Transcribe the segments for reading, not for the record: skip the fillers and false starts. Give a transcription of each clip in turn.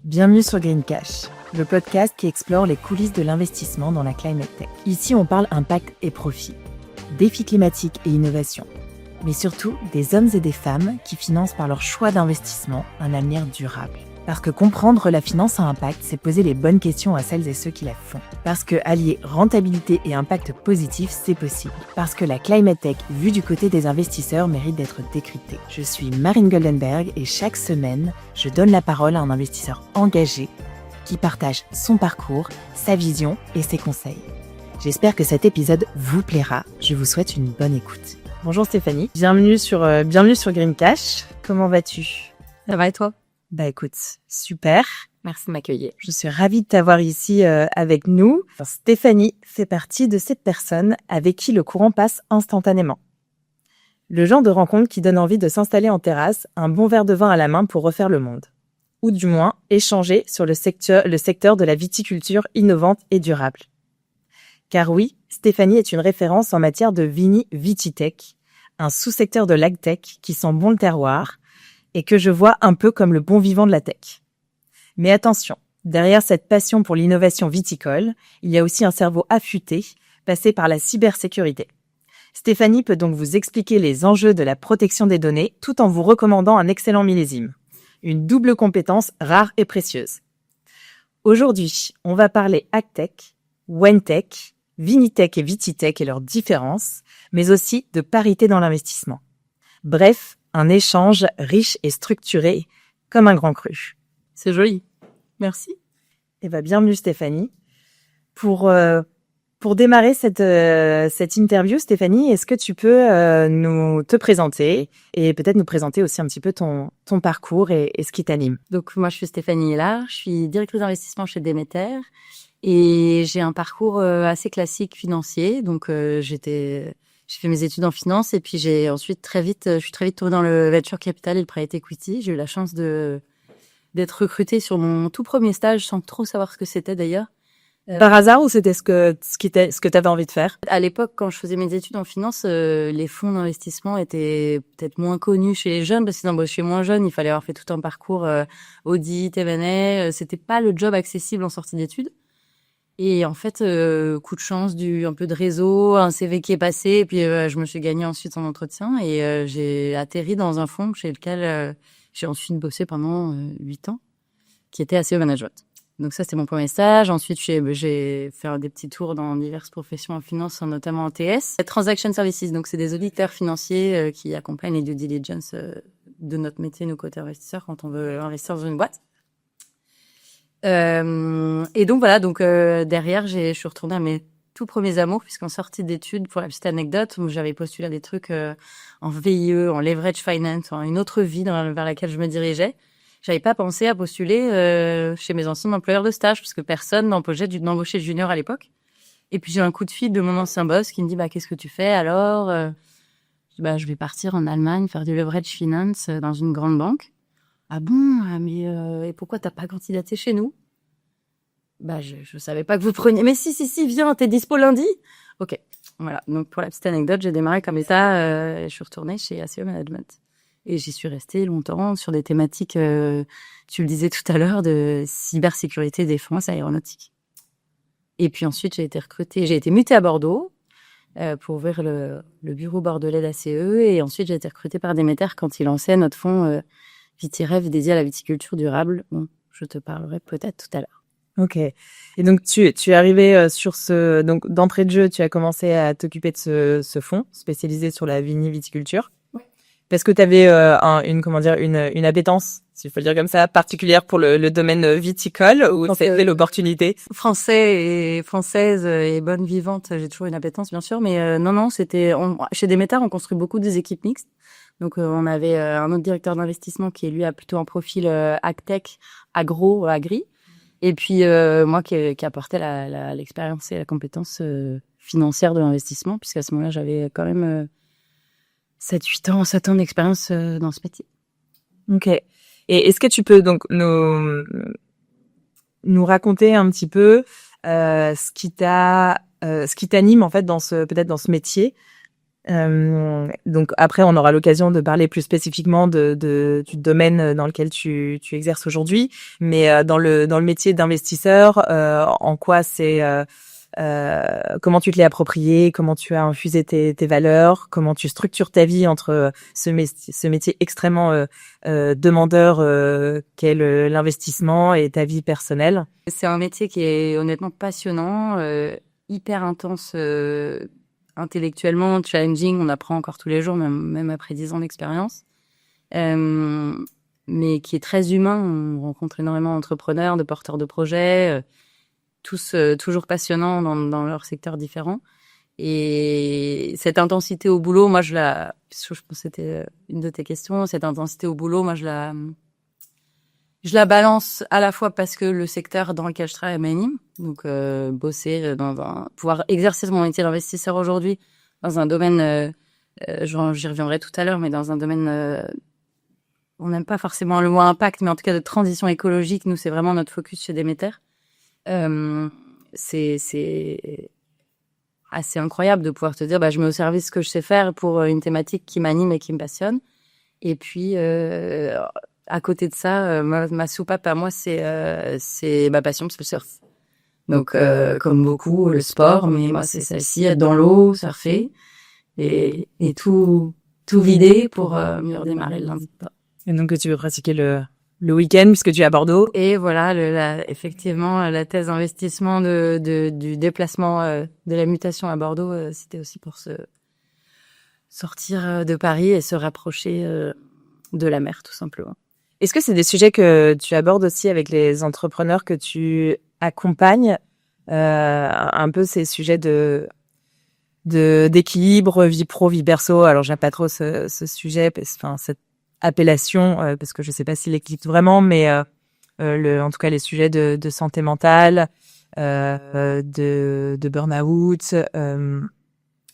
Bienvenue sur Green Cash, le podcast qui explore les coulisses de l'investissement dans la climate tech. Ici, on parle impact et profit, défis climatiques et innovation, mais surtout des hommes et des femmes qui financent par leur choix d'investissement un avenir durable. Parce que comprendre la finance à impact, c'est poser les bonnes questions à celles et ceux qui la font. Parce que allier rentabilité et impact positif, c'est possible. Parce que la climate tech, vue du côté des investisseurs, mérite d'être décryptée. Je suis Marine Goldenberg et chaque semaine, je donne la parole à un investisseur engagé qui partage son parcours, sa vision et ses conseils. J'espère que cet épisode vous plaira. Je vous souhaite une bonne écoute. Bonjour Stéphanie, bienvenue sur Green Cash. Comment vas-tu ? Ça va et toi ? Bah écoute, super. Merci de m'accueillir. Je suis ravie de t'avoir ici avec nous. Alors, Stéphanie fait partie de cette personne avec qui le courant passe instantanément. Le genre de rencontre qui donne envie de s'installer en terrasse, un bon verre de vin à la main pour refaire le monde. Ou du moins, échanger sur le secteur de la viticulture innovante et durable. Car oui, Stéphanie est une référence en matière de vini-vititech, un sous-secteur de l'agtech qui sent bon le terroir, et que je vois un peu comme le bon vivant de la tech. Mais attention, derrière cette passion pour l'innovation viticole, il y a aussi un cerveau affûté, passé par la cybersécurité. Stéphanie peut donc vous expliquer les enjeux de la protection des données tout en vous recommandant un excellent millésime. Une double compétence rare et précieuse. Aujourd'hui, on va parler agtech, wentech, vinitech et vititech et leurs différences, mais aussi de parité dans l'investissement. Bref, un échange riche et structuré, comme un grand cru. C'est joli. Merci. Eh ben, bienvenue Stéphanie. Pour démarrer cette interview, Stéphanie, est-ce que tu peux te présenter et peut-être nous présenter aussi un petit peu ton parcours et ce qui t'anime? Donc, moi, je suis Stéphanie Hélard. Je suis directrice d'investissement chez Demeter et j'ai un parcours assez classique financier. Donc, j'ai fait mes études en finance et puis je suis très vite tombée dans le venture capital et le private equity. J'ai eu la chance d'être recrutée sur mon tout premier stage sans trop savoir ce que c'était d'ailleurs. Par hasard ou c'était ce que tu avais envie de faire? À l'époque, quand je faisais mes études en finance, les fonds d'investissement étaient peut-être moins connus chez les jeunes parce qu'ils embauchaient moins jeunes. Il fallait avoir fait tout un parcours audit, M&A. C'était pas le job accessible en sortie d'études. Et en fait, coup de chance, un peu de réseau, un CV qui est passé, et puis je me suis gagnée ensuite en entretien et j'ai atterri dans un fonds chez lequel j'ai ensuite bossé pendant 8 ans, qui était ACE Management. Donc ça, c'était mon premier stage. Ensuite, j'ai fait des petits tours dans diverses professions en finance, notamment en TS. Transaction Services, donc c'est des auditeurs financiers qui accompagnent les due diligence de notre métier, nous, côté investisseurs, quand on veut investir dans une boîte. Et donc voilà, derrière, je suis retournée à mes tout premiers amours, puisqu'en sortie d'études, pour la petite anecdote, j'avais postulé à des trucs en VIE, en leverage finance, en une autre vie vers laquelle je me dirigeais. J'avais pas pensé à postuler chez mes anciens employeurs de stage, parce que personne n'embauchait de junior à l'époque. Et puis j'ai un coup de fil de mon ancien boss qui me dit qu'est-ce que tu fais alors? Je vais partir en Allemagne faire du leverage finance dans une grande banque. Ah bon, mais et pourquoi t'as pas candidaté chez nous? Je savais pas que vous preniez. Mais si, viens, t'es dispo lundi? Ok, voilà. Donc pour la petite anecdote, j'ai démarré comme ça. Je suis retournée chez ACE Management et j'y suis restée longtemps sur des thématiques, tu le disais tout à l'heure, de cybersécurité, défense, aéronautique. Et puis ensuite, j'ai été mutée à Bordeaux pour ouvrir le bureau bordelais d'ACE et ensuite j'ai été recrutée par Demeter quand ils lançaient notre fonds VitiRev dédié à la viticulture durable. Bon, je te parlerai peut-être tout à l'heure. Ok. Et donc, tu es arrivé donc, d'entrée de jeu, tu as commencé à t'occuper de ce fonds spécialisé sur la viticulture. Oui. Parce que tu avais une appétence, si je peux le dire comme ça, particulière pour le domaine viticole ou c'était l'opportunité? Française et bonne vivante, j'ai toujours une appétence, bien sûr. Mais non, chez Demeter, on construit beaucoup des équipes mixtes. Donc, on avait un autre directeur d'investissement qui, lui, a plutôt un profil agtech, agri. Et puis, moi qui apportais l'expérience et la compétence financière de l'investissement, puisqu'à ce moment-là, j'avais quand même 7 ans d'expérience dans ce métier. Ok. Et est-ce que tu peux donc nous raconter un petit peu ce qui t'anime en fait peut-être dans ce métier? Donc après, on aura l'occasion de parler plus spécifiquement du domaine dans lequel tu exerces aujourd'hui. Mais dans le métier d'investisseur, en quoi comment tu te l'es approprié, comment tu as infusé tes valeurs, comment tu structures ta vie entre ce métier extrêmement demandeur qu'est l'investissement et ta vie personnelle. C'est un métier qui est honnêtement passionnant, hyper intense, intellectuellement, challenging. On apprend encore tous les jours, même après 10 ans d'expérience. Mais qui est très humain. On rencontre énormément d'entrepreneurs, de porteurs de projets, tous toujours passionnants dans leur secteur différent. Et cette intensité au boulot, moi, je pense que c'était une de tes questions, cette intensité au boulot, moi, je la balance à la fois parce que le secteur dans lequel je travaille m'anime, donc bosser pouvoir exercer mon métier d'investisseur aujourd'hui dans un domaine, j'y reviendrai tout à l'heure, mais dans un domaine, on n'aime pas forcément le mot impact, mais en tout cas de transition écologique, nous c'est vraiment notre focus chez Demeter. C'est assez incroyable de pouvoir te dire, je mets au service ce que je sais faire pour une thématique qui m'anime et qui me passionne. Et puis à côté de ça, ma soupape à moi, c'est ma passion, c'est le surf. Donc, comme beaucoup, le sport, mais moi, c'est celle-ci, être dans l'eau, surfer, et tout vider pour mieux redémarrer le lundi. Et donc, que tu veux pratiquer le week-end, puisque tu es à Bordeaux. Et voilà, effectivement, la thèse d'investissement du déplacement de la mutation à Bordeaux, c'était aussi pour se sortir de Paris et se rapprocher de la mer, tout simplement. Est-ce que c'est des sujets que tu abordes aussi avec les entrepreneurs que tu accompagnes, un peu ces sujets d'équilibre, vie pro, vie perso? Alors, j'aime pas trop ce sujet, cette appellation, parce que je sais pas s'il existe vraiment, mais en tout cas, les sujets de santé mentale, de burn-out,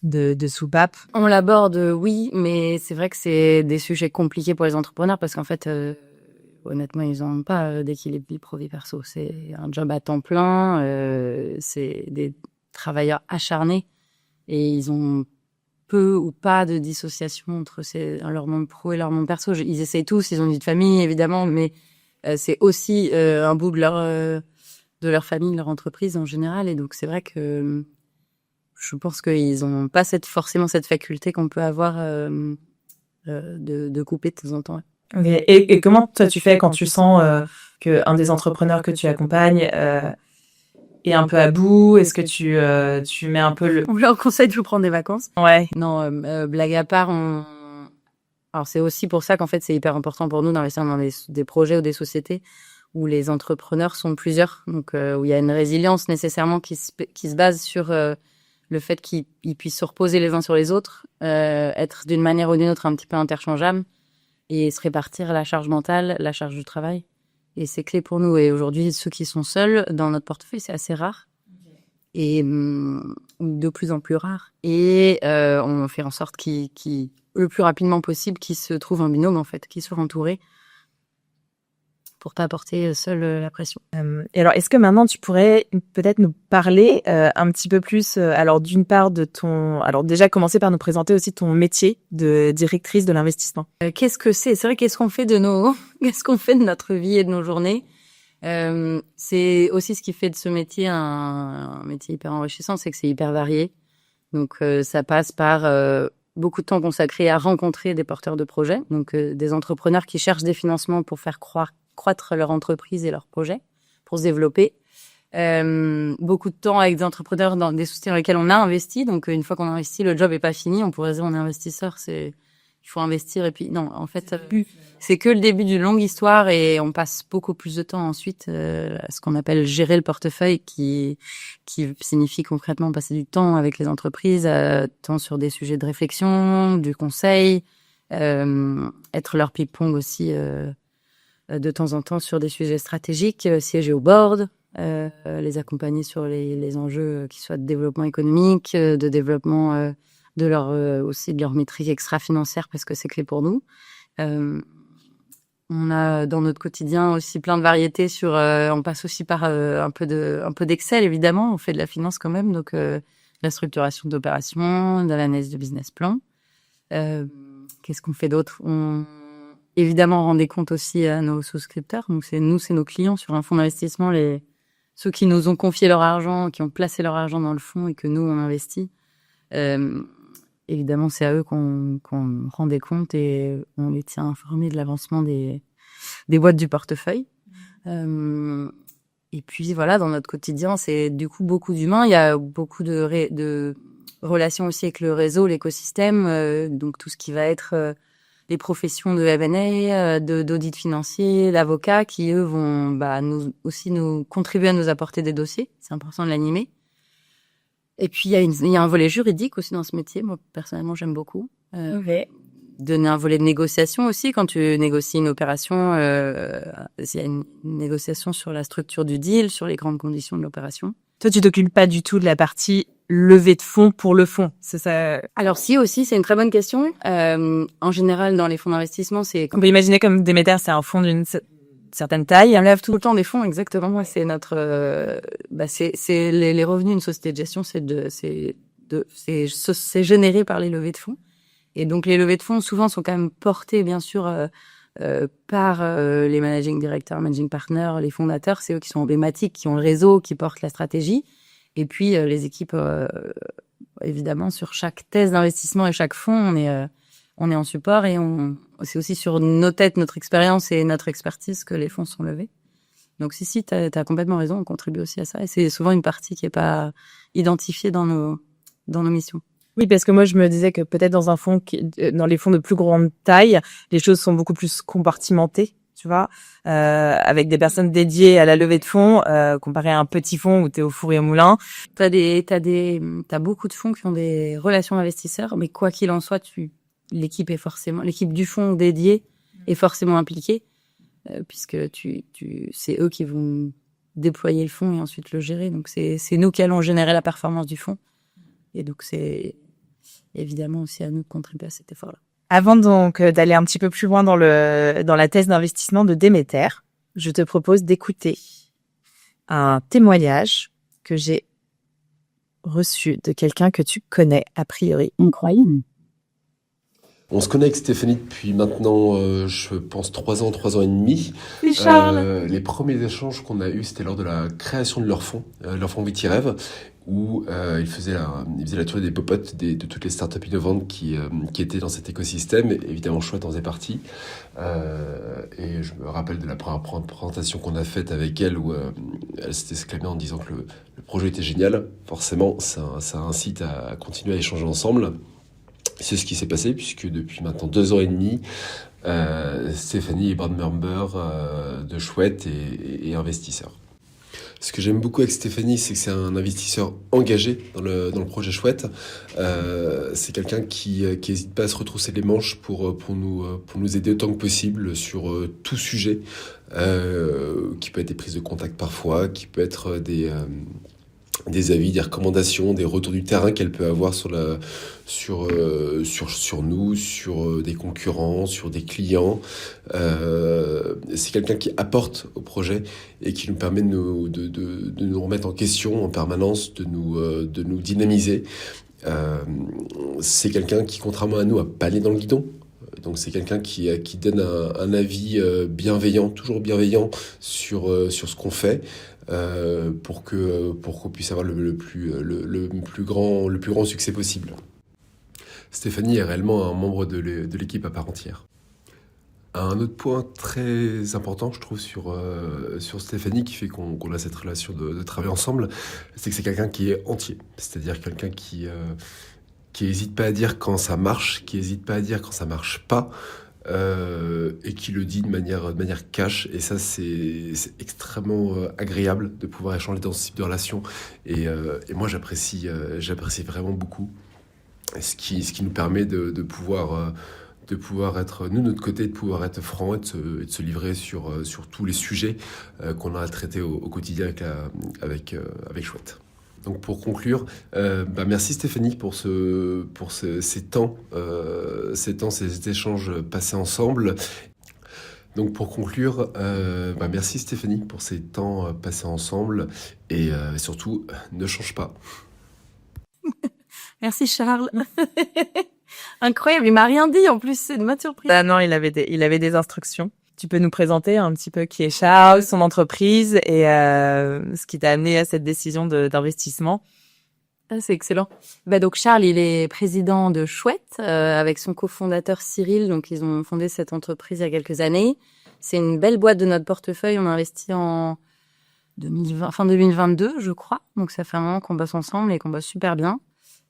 de soupape. On l'aborde, oui, mais c'est vrai que c'est des sujets compliqués pour les entrepreneurs parce qu'en fait, honnêtement, ils n'ont pas d'équilibre vie pro, vie perso. C'est un job à temps plein, c'est des travailleurs acharnés et ils ont peu ou pas de dissociation entre leur monde pro et leur monde perso. Ils essayent tous, ils ont une vie de famille, évidemment, mais c'est aussi un bout de leur famille, de leur entreprise en général. Et donc, c'est vrai que je pense qu'ils n'ont pas forcément cette faculté qu'on peut avoir de couper de temps en temps. Okay. Et comment toi tu fais quand tu sens qu'un des entrepreneurs que tu accompagnes est un peu à bout? Est-ce que tu mets un peu On leur conseille de prendre des vacances. Ouais. Non, blague à part, alors c'est aussi pour ça qu'en fait c'est hyper important pour nous d'investir dans des projets ou des sociétés où les entrepreneurs sont plusieurs, donc où il y a une résilience nécessairement qui se base sur le fait qu'ils puissent se reposer les uns sur les autres, être d'une manière ou d'une autre un petit peu interchangeables et se répartir la charge mentale, la charge du travail. Et c'est clé pour nous. Et aujourd'hui, ceux qui sont seuls dans notre portefeuille, c'est assez rare. Et de plus en plus rare. Et on fait en sorte qu'ils, le plus rapidement possible, qu'ils se trouvent un binôme, en fait, qu'ils soient entourés pour pas porter seul la pression. Et alors, est-ce que maintenant tu pourrais peut-être nous parler un petit peu plus, alors d'une part alors déjà commencer par nous présenter aussi ton métier de directrice de l'investissement. Qu'est-ce que c'est? C'est vrai, qu'est-ce qu'on fait de notre vie et de nos journées? C'est aussi ce qui fait de ce métier un métier hyper enrichissant, c'est que c'est hyper varié. Donc ça passe par beaucoup de temps consacré à rencontrer des porteurs de projets, donc des entrepreneurs qui cherchent des financements pour faire croître leur entreprise et leur projet, pour se développer. Beaucoup de temps avec des entrepreneurs dans des sociétés dans lesquelles on a investi. Donc, une fois qu'on a investi, le job est pas fini. On pourrait dire on est investisseur, il faut investir. Et puis, non, en fait, c'est que le début d'une longue histoire et on passe beaucoup plus de temps ensuite à ce qu'on appelle gérer le portefeuille, qui signifie concrètement passer du temps avec les entreprises, tant sur des sujets de réflexion, du conseil, être leur ping-pong aussi, de temps en temps sur des sujets stratégiques, siéger au board, les accompagner sur les enjeux qui soient de développement économique, de développement aussi de leur métrique extra-financière parce que c'est clé pour nous. On a dans notre quotidien aussi plein de variétés on passe aussi par un peu d'Excel évidemment, on fait de la finance quand même, donc la structuration d'opérations, de l'analyse de business plan. Qu'est-ce qu'on fait d'autre? Évidemment, on rend des comptes aussi à nos souscripteurs. Donc, c'est nos clients sur un fonds d'investissement, ceux qui nous ont confié leur argent, qui ont placé leur argent dans le fonds et que nous, on investit. Évidemment, c'est à eux qu'on rend des comptes et on les tient informés de l'avancement des boîtes du portefeuille. Et puis, voilà, dans notre quotidien, c'est du coup beaucoup d'humains. Il y a beaucoup de relations aussi avec le réseau, l'écosystème. Donc, tout ce qui va être les professions de M&A, d'audit financier, d'avocats qui, eux, vont nous contribuer à nous apporter des dossiers. C'est important de l'animer. Et puis, il y a un volet juridique aussi dans ce métier. Moi, personnellement, j'aime beaucoup. Donner un volet de négociation aussi. Quand tu négocies une opération, il y a une négociation sur la structure du deal, sur les grandes conditions de l'opération. Toi, tu t'occupes pas du tout de la partie levée de fonds pour le fonds, c'est ça? Alors si, aussi, c'est une très bonne question. En général, dans les fonds d'investissement, On peut imaginer comme Demeter, c'est un fonds d'une certaine taille. On lève tout le temps des fonds, exactement. Moi, c'est notre, c'est les revenus d'une société de gestion, c'est généré par les levées de fonds. Et donc, les levées de fonds, souvent, sont quand même portées, bien sûr, par les managing directors, managing partners, les fondateurs. C'est eux qui sont emblématiques, qui ont le réseau, qui portent la stratégie. Et puis, les équipes, évidemment, sur chaque thèse d'investissement et chaque fonds, on est en support et c'est aussi sur nos têtes, notre expérience et notre expertise que les fonds sont levés. Donc, si, t'as complètement raison, on contribue aussi à ça. Et c'est souvent une partie qui est pas identifiée dans nos missions. Oui, parce que moi, je me disais que peut-être dans un fonds, dans les fonds de plus grande taille, les choses sont beaucoup plus compartimentées, tu vois, avec des personnes dédiées à la levée de fonds, comparé à un petit fonds où t'es au four et au moulin. T'as beaucoup de fonds qui ont des relations investisseurs, mais quoi qu'il en soit, l'équipe du fonds dédié est forcément impliquée, puisque c'est eux qui vont déployer le fonds et ensuite le gérer. Donc, c'est nous qui allons générer la performance du fonds. Et donc, c'est évidemment aussi à nous de contribuer à cet effort-là. Avant donc d'aller un petit peu plus loin dans la thèse d'investissement de Demeter, je te propose d'écouter un témoignage que j'ai reçu de quelqu'un que tu connais a priori. Incroyable. On se connaît avec Stéphanie depuis maintenant, je pense, 3 ans et demi. C'est Charles. Les premiers échanges qu'on a eus, c'était lors de la création de leur fonds Vitirêve, où ils faisaient la tournée des popotes de toutes les startups innovantes qui étaient dans cet écosystème. Et évidemment, Chouette en faisait partie. Et je me rappelle de la première présentation qu'on a faite avec elle, où elle s'était exclamée en disant que le projet était génial. Forcément, ça incite à continuer à échanger ensemble. C'est ce qui s'est passé, puisque depuis maintenant 2 ans et demi, Stéphanie est board member de Chouette et investisseur. Ce que j'aime beaucoup avec Stéphanie, c'est que c'est un investisseur engagé dans le projet Chouette. C'est quelqu'un qui n'hésite pas à se retrousser les manches pour nous aider autant que possible sur tout sujet, qui peut être des prises de contact parfois, qui peut être des avis, des recommandations, des retours du terrain qu'elle peut avoir sur nous, sur des concurrents, sur des clients. C'est quelqu'un qui apporte au projet et qui nous permet de nous remettre en question en permanence, de nous dynamiser. C'est quelqu'un qui, contrairement à nous, a pas les dans le guidon. Donc c'est quelqu'un qui donne un avis bienveillant, toujours bienveillant sur ce qu'on fait. Pour qu'on puisse avoir le plus grand succès possible. Stéphanie est réellement un membre de l'équipe à part entière. Un autre point très important, je trouve, sur Stéphanie, qui fait qu'on a cette relation de travail ensemble, c'est que c'est quelqu'un qui est entier. C'est-à-dire quelqu'un qui n'hésite pas à dire quand ça marche, qui n'hésite pas à dire quand ça marche pas, et qui le dit de manière cash. Et ça, c'est extrêmement agréable de pouvoir échanger dans ce type de relation. Et moi, j'apprécie vraiment beaucoup. Ce qui nous permet de pouvoir être, nous, de notre côté, de pouvoir être franc et de se livrer sur tous les sujets qu'on a à traiter au quotidien avec Chouette. Donc pour conclure, merci Stéphanie pour ces temps, ces échanges passés ensemble. Donc pour conclure, merci Stéphanie pour ces temps passés ensemble et surtout ne change pas. Merci Charles. Incroyable, il m'a rien dit en plus, c'est une bonne surprise. Ah non, il avait des instructions. Tu peux nous présenter un petit peu qui est Charles, son entreprise et ce qui t'a amené à cette décision d'investissement. Ah, c'est excellent. Donc Charles, il est président de Chouette avec son cofondateur Cyril. Donc ils ont fondé cette entreprise il y a quelques années. C'est une belle boîte de notre portefeuille. On a investi en 2022, je crois. Donc ça fait un moment qu'on bosse ensemble et qu'on bosse super bien.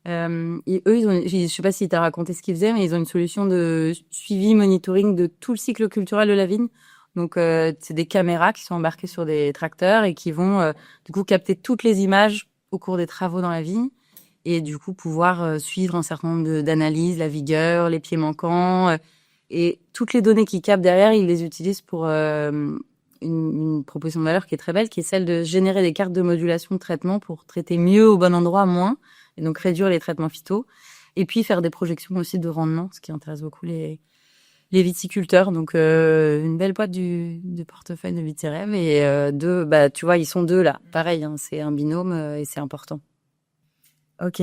Et eux, je sais pas si t'as raconté ce qu'ils faisaient, mais ils ont une solution de suivi, monitoring de tout le cycle culturel de la vigne. Donc, c'est des caméras qui sont embarquées sur des tracteurs et qui vont, du coup, capter toutes les images au cours des travaux dans la vigne et du coup, pouvoir suivre un certain nombre d'analyses, la vigueur, les pieds manquants et toutes les données qu'ils captent derrière, ils les utilisent pour une proposition de valeur qui est très belle, qui est celle de générer des cartes de modulation de traitement pour traiter mieux au bon endroit, moins, et donc réduire les traitements phyto, et puis faire des projections aussi de rendement, ce qui intéresse beaucoup les viticulteurs. Donc une belle boîte du portefeuille de Vitirêve et tu vois, ils sont deux là. Pareil, hein, c'est un binôme et c'est important. Ok.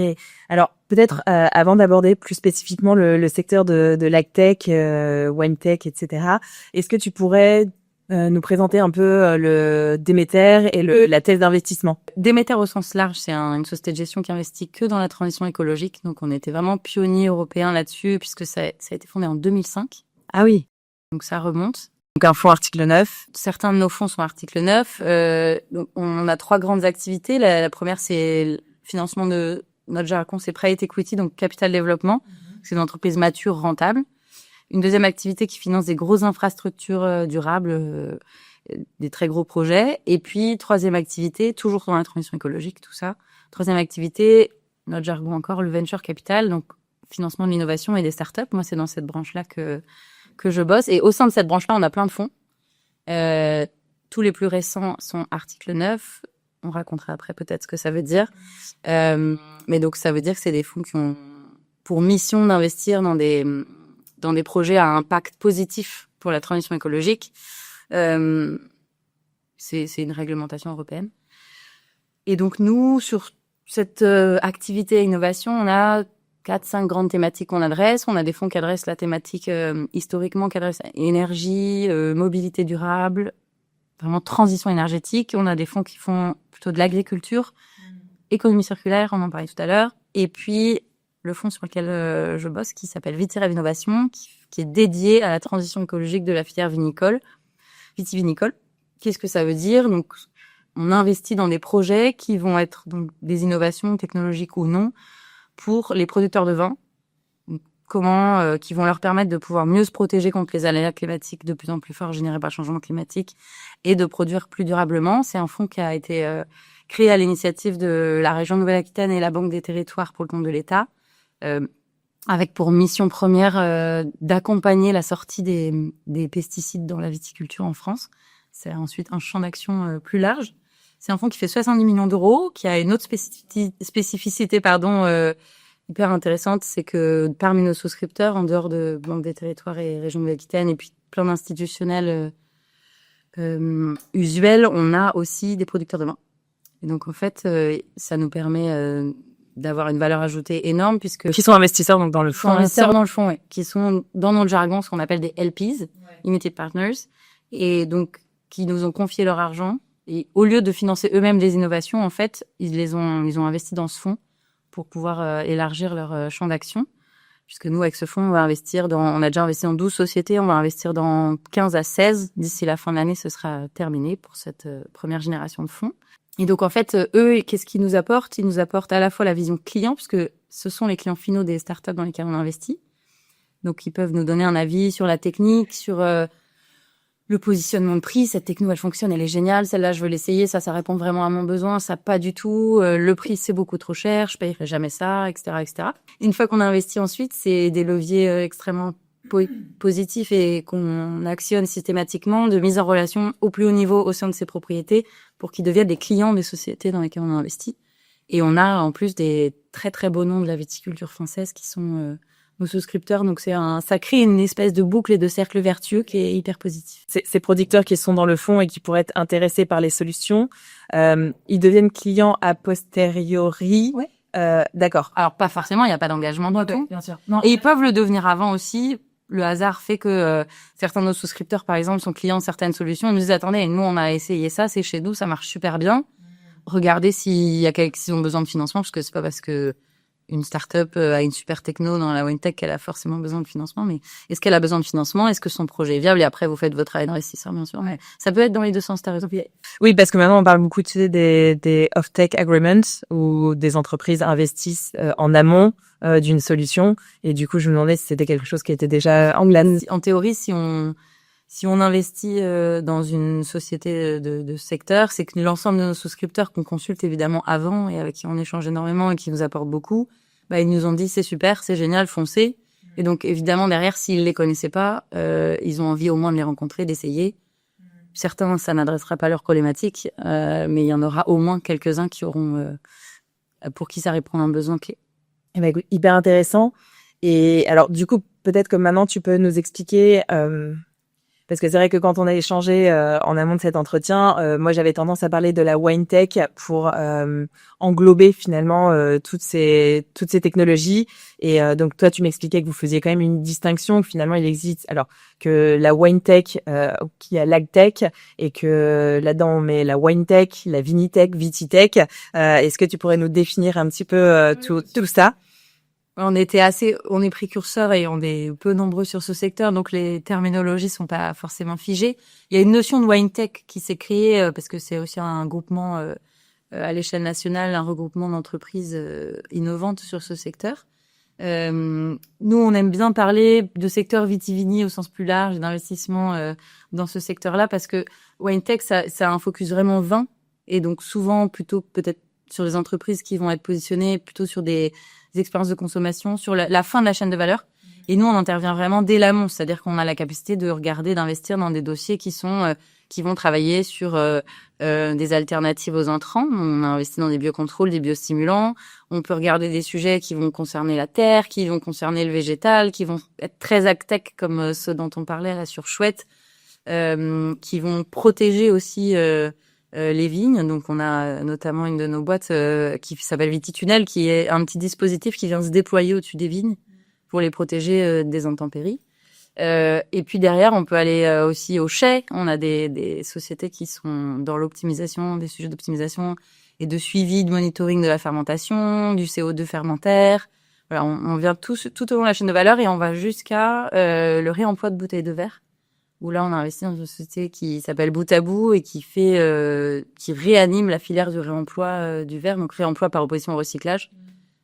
Alors peut-être avant d'aborder plus spécifiquement le secteur de l'agtech, winetech, etc. Est-ce que tu pourrais nous présenter un peu le Déméter et la thèse d'investissement? Déméter au sens large, c'est une société de gestion qui investit que dans la transition écologique. Donc on était vraiment pionniers européens là-dessus puisque ça a été fondé en 2005. Ah oui. Donc ça remonte. Donc un fonds article 9. Certains de nos fonds sont article 9. Donc on a 3 grandes activités. La première, c'est le financement de notre jargon, c'est private equity, donc capital développement. C'est une entreprise mature, rentable. Une deuxième activité qui finance des grosses infrastructures durables, des très gros projets. Et puis, troisième activité, toujours dans la transition écologique, tout ça. Troisième activité, notre jargon encore, le venture capital, donc financement de l'innovation et des startups. Moi, c'est dans cette branche-là que je bosse. Et au sein de cette branche-là, on a plein de fonds. Tous les plus récents sont article 9. On racontera après peut-être ce que ça veut dire. Mais donc, ça veut dire que c'est des fonds qui ont pour mission d'investir dans des projets à impact positif pour la transition écologique. C'est une réglementation européenne. Et donc, nous, sur cette activité innovation, on a 4-5 grandes thématiques qu'on adresse. On a des fonds qui adressent la thématique historiquement, qui adressent énergie, mobilité durable, vraiment transition énergétique. On a des fonds qui font plutôt de l'agriculture, économie circulaire, on en parlait tout à l'heure. Et puis, le fonds sur lequel je bosse, qui s'appelle Vitirêve Innovation, qui est dédié à la transition écologique de la filière vitivinicole. Qu'est-ce que ça veut dire? Donc, on investit dans des projets qui vont être donc des innovations technologiques ou non pour les producteurs de vin. Qui vont leur permettre de pouvoir mieux se protéger contre les aléas climatiques de plus en plus forts générés par le changement climatique et de produire plus durablement. C'est un fonds qui a été créé à l'initiative de la région Nouvelle-Aquitaine et la Banque des Territoires pour le compte de l'État, avec pour mission première d'accompagner la sortie des pesticides dans la viticulture en France. C'est ensuite un champ d'action plus large. C'est un fonds qui fait 70 millions d'euros, qui a une autre spécificité, hyper intéressante, c'est que parmi nos souscripteurs, en dehors de Banque des Territoires et Région Nouvelle-Aquitaine, et puis plein d'institutionnels usuels, on a aussi des producteurs de vin. Et donc en fait, ça nous permet d'avoir une valeur ajoutée énorme puisque qui sont investisseurs donc dans le fonds. Investisseurs dans le fonds, ouais, qui sont dans notre jargon ce qu'on appelle des LPs, Limited Partners, et donc qui nous ont confié leur argent. Et au lieu de financer eux-mêmes des innovations, en fait, ils ont investi dans ce fonds pour pouvoir élargir leur champ d'action. Puisque nous, avec ce fonds, on a déjà investi dans 12 sociétés, on va investir dans 15 à 16. D'ici la fin de l'année, ce sera terminé pour cette première génération de fonds. Et donc, en fait, eux, qu'est-ce qu'ils nous apportent? Ils nous apportent à la fois la vision client, puisque ce sont les clients finaux des startups dans lesquelles on investit. Donc, ils peuvent nous donner un avis sur la technique, sur le positionnement de prix. Cette techno, elle fonctionne, elle est géniale. Celle-là, je veux l'essayer. Ça répond vraiment à mon besoin. Ça, pas du tout. Le prix, c'est beaucoup trop cher. Je payerai jamais ça, etc., etc. Une fois qu'on a investi ensuite, c'est des leviers extrêmement positifs et qu'on actionne systématiquement de mise en relation au plus haut niveau au sein de ces propriétés pour qu'ils deviennent des clients des sociétés dans lesquelles on a investi. Et on a en plus des très très beaux noms de la viticulture française qui sont nos souscripteurs. Donc ça crée une espèce de boucle et de cercle vertueux qui est hyper positif. Ces producteurs qui sont dans le fond et qui pourraient être intéressés par les solutions, ils deviennent clients a posteriori. Ouais. D'accord. Alors pas forcément, il n'y a pas d'engagement de tout. Bien sûr. Non. Et ils peuvent le devenir avant aussi. Le hasard fait que certains de nos souscripteurs, par exemple, sont clients de certaines solutions. Ils nous disent, attendez, nous, on a essayé ça, c'est chez nous, ça marche super bien. Regardez s'ils ont besoin de financement, parce que c'est pas parce que une start-up a une super techno dans la WineTech qu'elle a forcément besoin de financement. Mais est-ce qu'elle a besoin de financement? Est-ce que son projet est viable? Et après, vous faites votre travail d'investisseur, bien sûr. Mais ça peut être dans les deux sens, t'as raison. Oui, parce que maintenant, on parle beaucoup, tu sais, des off-take agreements où des entreprises investissent en amont d'une solution. Et du coup, je me demandais si c'était quelque chose qui était déjà en glace. En théorie, si on investit dans une société de secteur, c'est que l'ensemble de nos souscripteurs qu'on consulte évidemment avant et avec qui on échange énormément et qui nous apportent beaucoup, bah, ils nous ont dit c'est super, c'est génial, foncez. Et donc évidemment derrière, s'ils les connaissaient pas, ils ont envie au moins de les rencontrer, d'essayer. Certains, ça n'adressera pas leurs problématiques, mais il y en aura au moins quelques-uns qui auront pour qui ça répond à un besoin clé. Eh ben, écoute, hyper intéressant. Et alors, du coup, peut-être que maintenant, tu peux nous expliquer, parce que c'est vrai que quand on a échangé en amont de cet entretien, moi, j'avais tendance à parler de la WineTech pour englober finalement toutes ces technologies. Et donc, toi, tu m'expliquais que vous faisiez quand même une distinction, que finalement, il existe, alors, que la WineTech, qui a l'AgTech, et que là-dedans, on met la WineTech, la ViniTech, VitiTech. Est-ce que tu pourrais nous définir un petit peu tout ça? On est précurseurs et on est peu nombreux sur ce secteur, donc les terminologies sont pas forcément figées. Il y a une notion de WineTech qui s'est créée parce que c'est aussi un groupement à l'échelle nationale, un regroupement d'entreprises innovantes sur ce secteur. Nous, on aime bien parler de secteur vitivini au sens plus large, d'investissement dans ce secteur-là, parce que WineTech, ça a un focus vraiment vin, et donc souvent plutôt peut-être sur les entreprises qui vont être positionnées plutôt sur des expériences de consommation, sur la fin de la chaîne de valeur. Et nous, on intervient vraiment dès l'amont, c'est-à-dire qu'on a la capacité de regarder, d'investir dans des dossiers qui vont travailler sur des alternatives aux intrants. On a investi dans des biocontrôles, des biostimulants. On peut regarder des sujets qui vont concerner la terre, qui vont concerner le végétal, qui vont être très agtech comme ceux dont on parlait là sur Chouette, qui vont protéger aussi les vignes. Donc, on a notamment une de nos boîtes qui s'appelle Vititunnel, qui est un petit dispositif qui vient se déployer au-dessus des vignes pour les protéger des intempéries. Et puis derrière, on peut aller aussi au chai. On a des sociétés qui sont dans l'optimisation, des sujets d'optimisation et de suivi, de monitoring de la fermentation, du CO2 fermentaire. Voilà, on vient tout au long de la chaîne de valeur et on va jusqu'à le réemploi de bouteilles de verre, où là, on a investi dans une société qui s'appelle Bout à Bout et qui réanime la filière du réemploi du verre, donc réemploi par opposition au recyclage,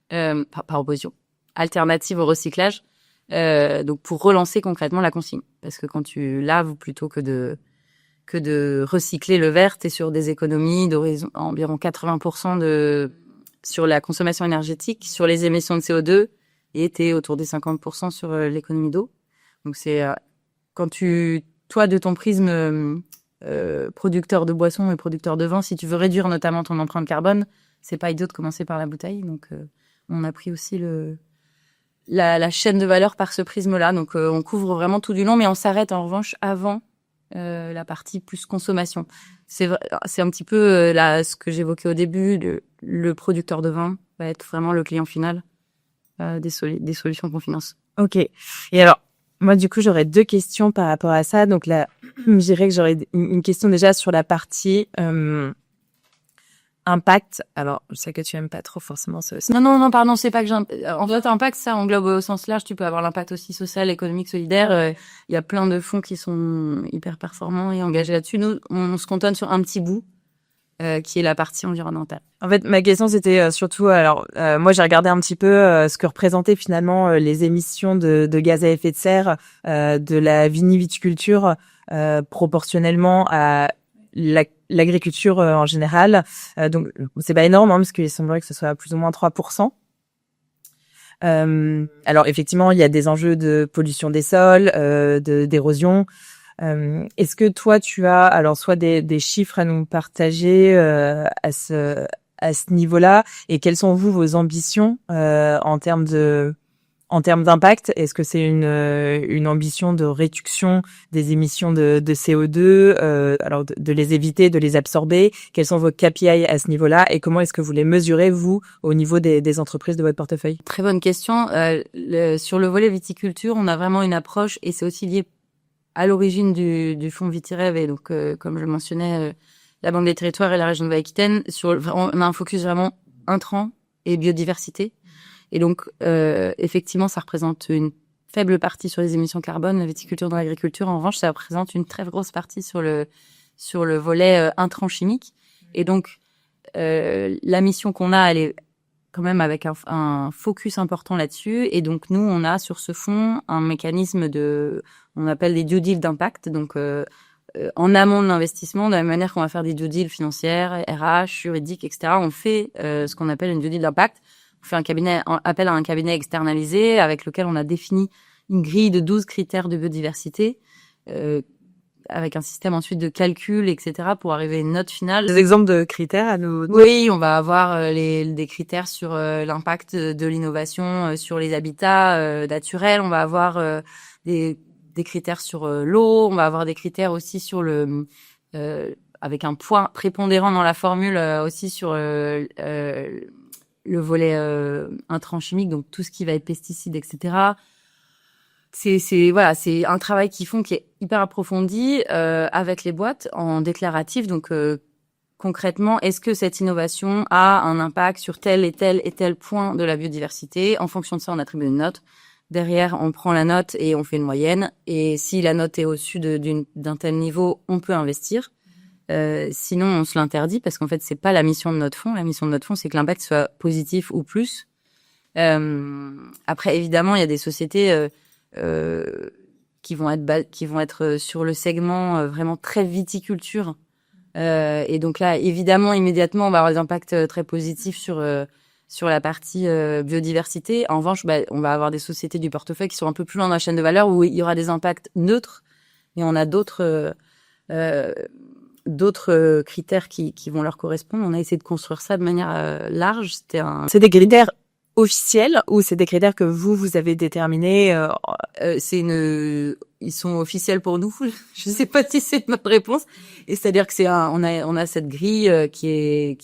par opposition, alternative au recyclage, donc pour relancer concrètement la consigne. Parce que quand tu laves, plutôt que de recycler le verre, t'es sur des économies d'horizon environ 80% sur la consommation énergétique, sur les émissions de CO2, et t'es autour des 50% sur l'économie d'eau. Donc c'est quand toi, de ton prisme producteur de boissons et producteur de vin, si tu veux réduire notamment ton empreinte carbone, c'est pas idiot de commencer par la bouteille. Donc, on a pris aussi la chaîne de valeur par ce prisme-là. Donc, on couvre vraiment tout du long, mais on s'arrête en revanche avant la partie plus consommation. C'est un petit peu là ce que j'évoquais au début. Le producteur de vin va être vraiment le client final des solutions qu'on finance. Ok. Et alors, moi, du coup, j'aurais deux questions par rapport à ça. Donc là, je dirais que j'aurais une question déjà sur la partie impact. Alors, je sais que tu aimes pas trop forcément ce... Non, pardon, c'est pas que en fait, impact, ça englobe au sens large. Tu peux avoir l'impact aussi social, économique, solidaire. Il y a plein de fonds qui sont hyper performants et engagés là-dessus. Nous, on se cantonne sur un petit bout, qui est la partie environnementale. En fait, ma question, c'était surtout, alors, moi, j'ai regardé un petit peu ce que représentaient finalement les émissions de gaz à effet de serre de la viniviticulture proportionnellement à l'agriculture en général. Donc, c'est pas énorme, hein, parce qu'il semblerait que ce soit à plus ou moins 3%. Alors, effectivement, il y a des enjeux de pollution des sols, d'érosion. Est-ce que toi, tu as alors soit des chiffres à nous partager à ce niveau-là, et quelles sont vos ambitions en termes En termes d'impact, est-ce que c'est une ambition de réduction des émissions de CO2, alors de les éviter, de les absorber? Quels sont vos KPI à ce niveau-là et comment est-ce que vous les mesurez, vous, au niveau des entreprises de votre portefeuille? Très bonne question. Sur le volet viticulture, on a vraiment une approche et c'est aussi lié à l'origine du fonds Vitirêv et donc, comme je le mentionnais, la Banque des Territoires et la région de Nouvelle-Aquitaine, on a un focus vraiment intrant et biodiversité. Et donc, effectivement, ça représente une faible partie sur les émissions carbone, la viticulture dans l'agriculture. En revanche, ça représente une très grosse partie sur le volet intrant chimique. Et donc, la mission qu'on a, elle est quand même avec un focus important là-dessus. Et donc, nous, on a sur ce fonds un mécanisme on appelle des due deals d'impact. Donc, en amont de l'investissement, de la même manière qu'on va faire des due deals financières, RH, juridiques, etc., on fait ce qu'on appelle une due deal d'impact. On fait appel à un cabinet externalisé avec lequel on a défini une grille de 12 critères de biodiversité, avec un système ensuite de calcul, etc., pour arriver à une note finale. Des exemples de critères à nous? Oui, on va avoir des critères sur l'impact de l'innovation sur les habitats naturels. On va avoir des critères sur l'eau. On va avoir des critères aussi sur avec un point prépondérant dans la formule aussi sur le volet intrants chimiques, donc tout ce qui va être pesticides, etc. C'est un travail qu'ils font qui est hyper approfondi avec les boîtes en déclaratif. Donc concrètement, est-ce que cette innovation a un impact sur tel et tel point de la biodiversité? En fonction de ça, on attribue une note. Derrière, on prend la note et on fait une moyenne. Et si la note est au-dessus d'un tel niveau, on peut investir. Sinon, on se l'interdit parce qu'en fait, c'est pas la mission de notre fonds. La mission de notre fonds, c'est que l'impact soit positif ou plus. Après, évidemment, il y a des sociétés qui vont être sur le segment vraiment très viticulture. Et donc là, évidemment, immédiatement, on va avoir des impacts très positifs sur la partie biodiversité. En revanche, on va avoir des sociétés du portefeuille qui sont un peu plus loin dans la chaîne de valeur où il y aura des impacts neutres. Et on a d'autres critères qui vont leur correspondre. On a essayé de construire ça de manière large. C'est des critères officiels ou c'est des critères que vous avez déterminés? Ils sont officiels pour nous. Je sais pas si c'est notre réponse. Et c'est-à-dire que on a cette grille qui est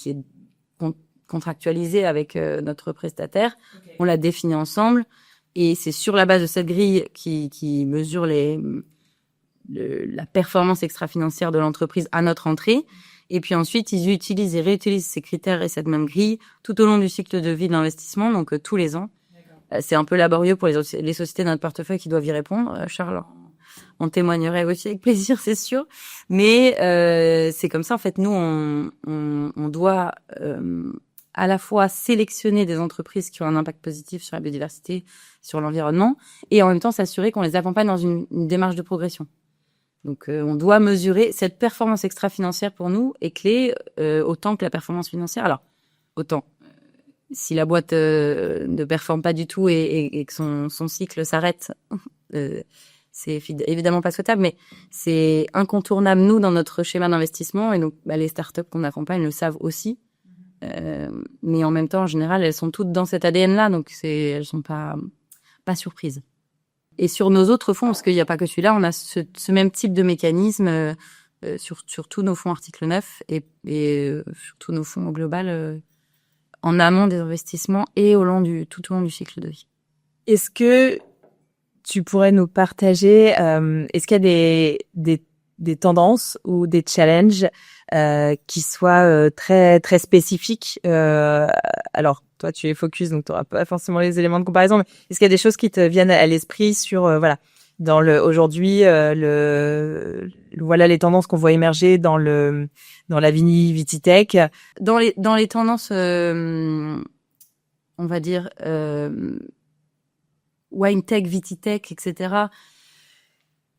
contractualisée avec notre prestataire. Okay. On l'a définie ensemble et c'est sur la base de cette grille qui mesure la performance extra-financière de l'entreprise à notre entrée. Et puis ensuite, ils utilisent et réutilisent ces critères et cette même grille tout au long du cycle de vie de l'investissement, donc tous les ans. C'est un peu laborieux pour les sociétés de notre portefeuille qui doivent y répondre. Charles, on témoignerait aussi avec plaisir, c'est sûr. Mais c'est comme ça, en fait, nous, on doit à la fois sélectionner des entreprises qui ont un impact positif sur la biodiversité, sur l'environnement, et en même temps s'assurer qu'on les accompagne dans une démarche de progression. Donc, on doit mesurer cette performance extra-financière pour nous est clé autant que la performance financière. Alors, autant. Si la boîte ne performe pas du tout et que son cycle s'arrête, c'est évidemment pas souhaitable, mais c'est incontournable, nous, dans notre schéma d'investissement. Et donc, les startups qu'on accompagne le savent aussi. Mais en même temps, en général, elles sont toutes dans cet ADN-là, donc elles sont pas surprises. Et sur nos autres fonds, parce qu'il n'y a pas que celui-là, on a ce même type de mécanisme sur tous nos fonds article 9 et sur tous nos fonds au global en amont des investissements et tout au long du cycle de vie. Est-ce que tu pourrais nous partager, est-ce qu'il y a des tendances ou des challenges qui soient très très spécifiques? Alors toi tu es focus donc tu n'auras pas forcément les éléments de comparaison, mais est-ce qu'il y a des choses qui te viennent à l'esprit sur dans aujourd'hui voilà les tendances qu'on voit émerger dans la Vititech? Dans les tendances on va dire wine tech, vititech, etc.,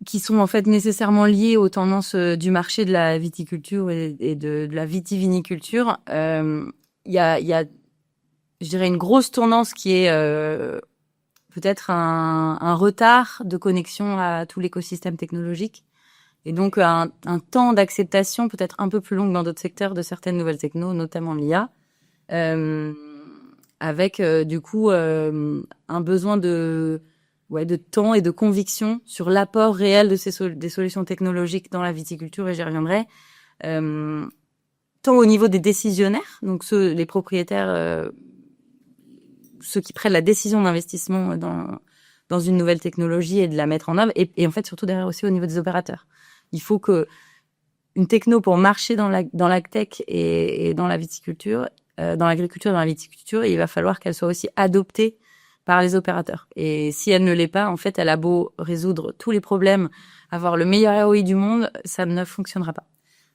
qui sont en fait nécessairement liées aux tendances du marché de la viticulture et de la vitiviniculture. Il y a, je dirais, une grosse tendance qui est peut-être un retard de connexion à tout l'écosystème technologique et donc un temps d'acceptation peut-être un peu plus long que dans d'autres secteurs de certaines nouvelles technos, notamment l'IA. avec du coup un besoin de temps et de conviction sur l'apport réel de des solutions technologiques dans la viticulture, et j'y reviendrai. Tant au niveau des décisionnaires, donc les propriétaires, ceux qui prennent la décision d'investissement dans une nouvelle technologie et de la mettre en œuvre, et en fait surtout derrière aussi au niveau des opérateurs. Il faut que une techno, pour marcher dans l'agtech et dans la viticulture, dans l'agriculture et dans la viticulture, il va falloir qu'elle soit aussi adoptée par les opérateurs. Et si elle ne l'est pas, en fait, elle a beau résoudre tous les problèmes, avoir le meilleur ROI du monde, ça ne fonctionnera pas.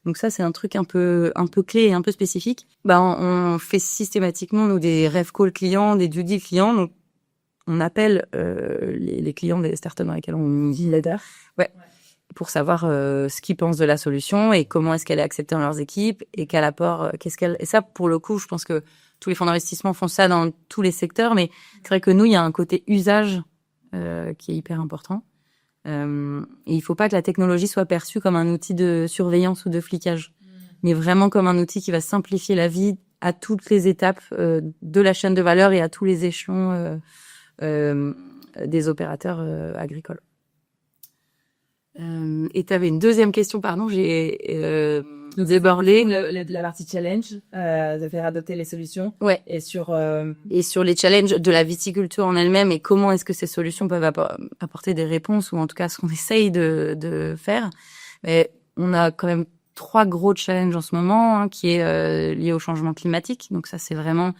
Donc ça, c'est un truc un peu clé et un peu spécifique. On fait systématiquement, nous, des rêve call clients, des due deal clients. Donc, on appelle les clients des startups dans lesquelles on dit leader. Ouais. Pour savoir ce qu'ils pensent de la solution et comment est-ce qu'elle est acceptée dans leurs équipes et quel apport, et ça, pour le coup, je pense que tous les fonds d'investissement font ça dans tous les secteurs, mais c'est vrai que nous, il y a un côté usage qui est hyper important. Et il faut pas que la technologie soit perçue comme un outil de surveillance ou de flicage, mais vraiment comme un outil qui va simplifier la vie à toutes les étapes de la chaîne de valeur et à tous les échelons des opérateurs agricoles. Et tu avais une deuxième question, pardon, j'ai débordé. La partie challenge, de faire adopter les solutions. Ouais. Et sur les challenges de la viticulture en elle-même et comment est-ce que ces solutions peuvent apporter des réponses, ou en tout cas ce qu'on essaye de faire. Mais on a quand même 3 gros challenges en ce moment, qui est lié au changement climatique. Donc ça, c'est vraiment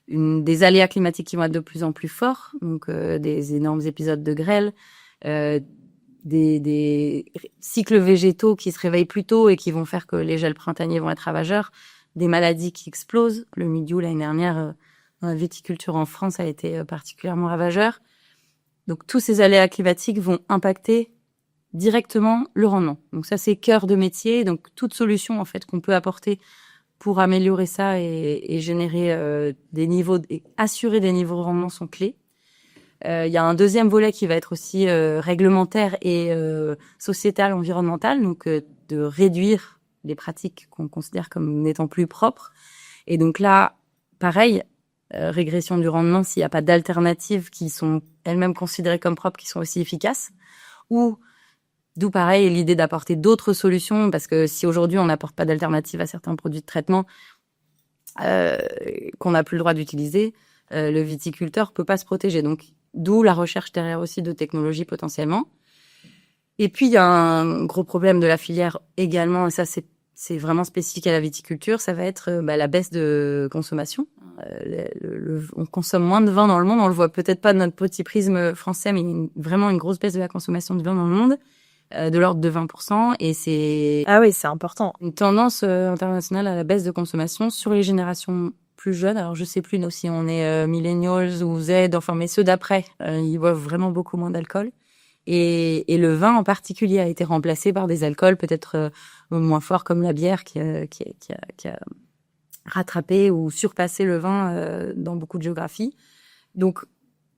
des aléas climatiques qui vont être de plus en plus forts. Donc des énormes épisodes de grêle, des cycles végétaux qui se réveillent plus tôt et qui vont faire que les gels printaniers vont être ravageurs, des maladies qui explosent. Le mildiou, l'année dernière, dans la viticulture en France, a été particulièrement ravageur. Donc, tous ces aléas climatiques vont impacter directement le rendement. Donc, ça, c'est cœur de métier. Donc, toute solution, en fait, qu'on peut apporter pour améliorer ça et générer des niveaux, et assurer des niveaux de rendement sont clés. Il y a un deuxième volet qui va être aussi réglementaire et sociétal, environnemental, donc de réduire les pratiques qu'on considère comme n'étant plus propres. Et donc là, pareil, régression du rendement s'il n'y a pas d'alternatives qui sont elles-mêmes considérées comme propres, qui sont aussi efficaces. Ou d'où pareil l'idée d'apporter d'autres solutions, parce que si aujourd'hui on n'apporte pas d'alternatives à certains produits de traitement qu'on n'a plus le droit d'utiliser, le viticulteur peut pas se protéger. Donc d'où la recherche derrière aussi de technologies potentiellement. Et puis, il y a un gros problème de la filière également, et ça, c'est vraiment spécifique à la viticulture, ça va être la baisse de consommation. On consomme moins de vin dans le monde, on le voit peut-être pas de notre petit prisme français, mais vraiment une grosse baisse de la consommation de vin dans le monde, de l'ordre de 20%, et c'est... Ah oui, c'est important. Une tendance internationale à la baisse de consommation sur les générations plus jeunes. Alors, je sais plus si on est millennials ou Z, enfin, mais ceux d'après, ils boivent vraiment beaucoup moins d'alcool. Et le vin en particulier a été remplacé par des alcools peut-être moins forts comme la bière qui a rattrapé ou surpassé le vin dans beaucoup de géographies. Donc,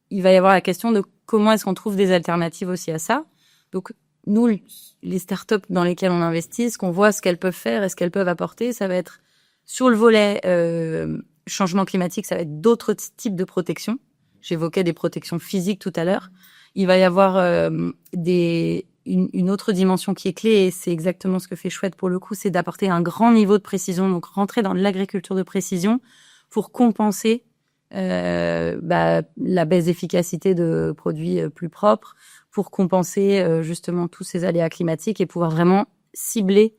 il va y avoir la question de comment est-ce qu'on trouve des alternatives aussi à ça. Donc, nous, les startups dans lesquelles on investit, ce qu'on voit, ce qu'elles peuvent faire et ce qu'elles peuvent apporter, ça va être sur le volet changement climatique, ça va être d'autres types de protections. J'évoquais des protections physiques tout à l'heure. Il va y avoir une autre dimension qui est clé, et c'est exactement ce que fait Chouette pour le coup, c'est d'apporter un grand niveau de précision, donc rentrer dans l'agriculture de précision pour compenser la baisse d'efficacité de produits plus propres, pour compenser justement tous ces aléas climatiques et pouvoir vraiment cibler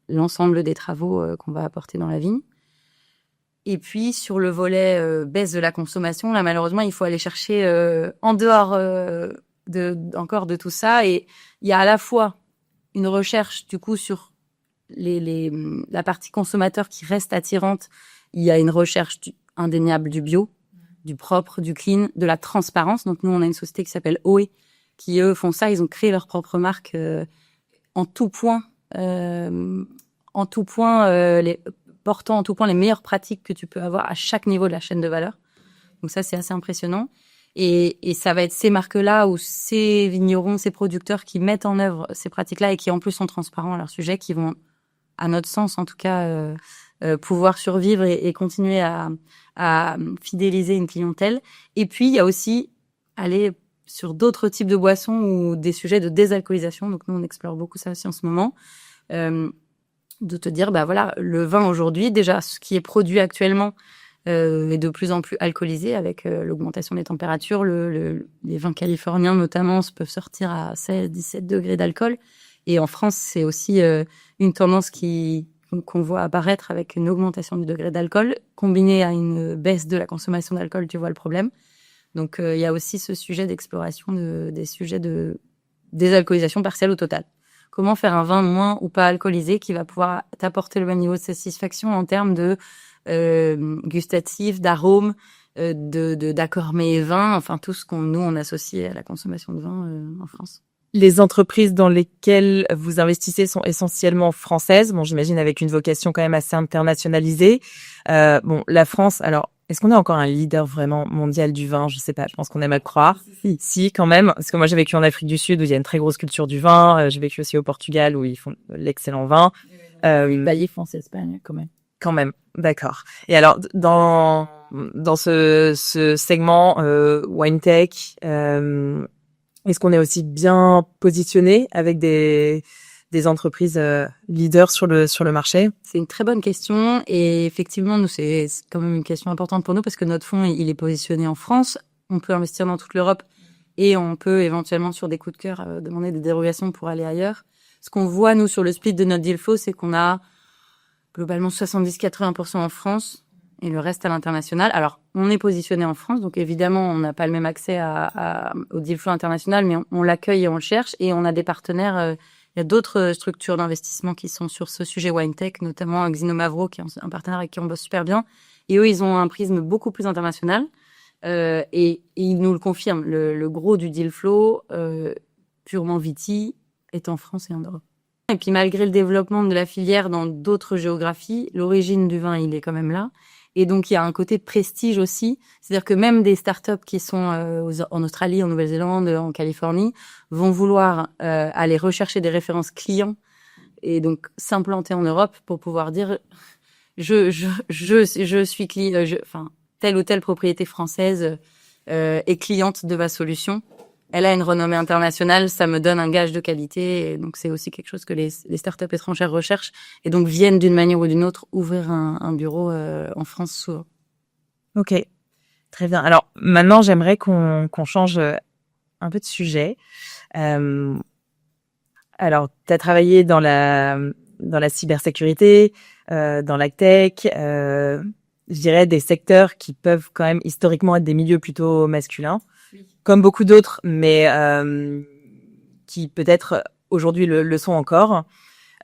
l'ensemble des travaux qu'on va apporter dans la vigne. Et puis, sur le volet baisse de la consommation, là, malheureusement, il faut aller chercher en dehors encore de tout ça. Et il y a à la fois une recherche, du coup, sur la partie consommateur qui reste attirante. Il y a une recherche indéniable du bio, du propre, du clean, de la transparence. Donc, nous, on a une société qui s'appelle OE, qui, eux, font ça. Ils ont créé leur propre marque en tout point, portant en tout point les meilleures pratiques que tu peux avoir à chaque niveau de la chaîne de valeur. Donc ça, c'est assez impressionnant. Et ça va être ces marques-là ou ces vignerons, ces producteurs qui mettent en œuvre ces pratiques-là et qui en plus sont transparents à leur sujet, qui vont, à notre sens en tout cas, pouvoir survivre et continuer à fidéliser une clientèle. Et puis, il y a aussi aller sur d'autres types de boissons ou des sujets de désalcoolisation. Donc, nous, on explore beaucoup ça aussi en ce moment. De te dire, bah voilà, le vin aujourd'hui, déjà, ce qui est produit actuellement est de plus en plus alcoolisé avec l'augmentation des températures. Les vins californiens, notamment, peuvent sortir à 16, 17 degrés d'alcool. Et en France, c'est aussi une tendance qu'on voit apparaître avec une augmentation du degré d'alcool. Combinée à une baisse de la consommation d'alcool, tu vois le problème. Donc, il y a aussi ce sujet d'exploration des sujets de désalcoolisation partielle ou totale. Comment faire un vin moins ou pas alcoolisé qui va pouvoir t'apporter le même niveau de satisfaction en termes de gustatif, d'arôme, d'accords mets et vins, enfin tout ce qu'on on associe à la consommation de vin en France. Les entreprises dans lesquelles vous investissez sont essentiellement françaises. Bon, j'imagine avec une vocation quand même assez internationalisée. La France, alors, est-ce qu'on est encore un leader vraiment mondial du vin? Je sais pas, je pense qu'on aime à le croire. Si, quand même. Parce que moi, j'ai vécu en Afrique du Sud où il y a une très grosse culture du vin. J'ai vécu aussi au Portugal où ils font l'excellent vin. France, Espagne, quand même. Quand même, d'accord. Et alors, dans ce segment wine tech, est-ce qu'on est aussi bien positionné avec des entreprises leaders sur le marché? C'est une très bonne question et effectivement, nous, c'est quand même une question importante pour nous parce que notre fonds, il est positionné en France. On peut investir dans toute l'Europe et on peut éventuellement, sur des coups de cœur, demander des dérogations pour aller ailleurs. Ce qu'on voit, nous, sur le split de notre deal flow, c'est qu'on a globalement 70-80% en France et le reste à l'international. Alors, on est positionné en France, donc évidemment, on n'a pas le même accès au deal flow international, mais on l'accueille et on le cherche. Et on a des partenaires, il y a d'autres structures d'investissement qui sont sur ce sujet wine tech, notamment Xinomavro, qui est un partenaire avec qui on bosse super bien. Et eux, ils ont un prisme beaucoup plus international. Et ils nous le confirment. Le gros du deal flow, purement viti, est en France et en Europe. Et puis malgré le développement de la filière dans d'autres géographies, l'origine du vin, il est quand même là. Et donc il y a un côté prestige aussi, c'est-à-dire que même des startups qui sont en Australie, en Nouvelle-Zélande, en Californie, vont vouloir aller rechercher des références clients et donc s'implanter en Europe pour pouvoir dire je suis client, telle ou telle propriété française est cliente de ma solution. Elle a une renommée internationale, ça me donne un gage de qualité. Et donc, c'est aussi quelque chose que les startups étrangères recherchent et donc viennent d'une manière ou d'une autre ouvrir un bureau en France souvent. Ok, très bien. Alors, maintenant, j'aimerais qu'on change un peu de sujet. Alors, tu as travaillé dans la cybersécurité, dans l'agtech, je dirais des secteurs qui peuvent quand même historiquement être des milieux plutôt masculins. Comme beaucoup d'autres, mais qui peut-être aujourd'hui le sont encore.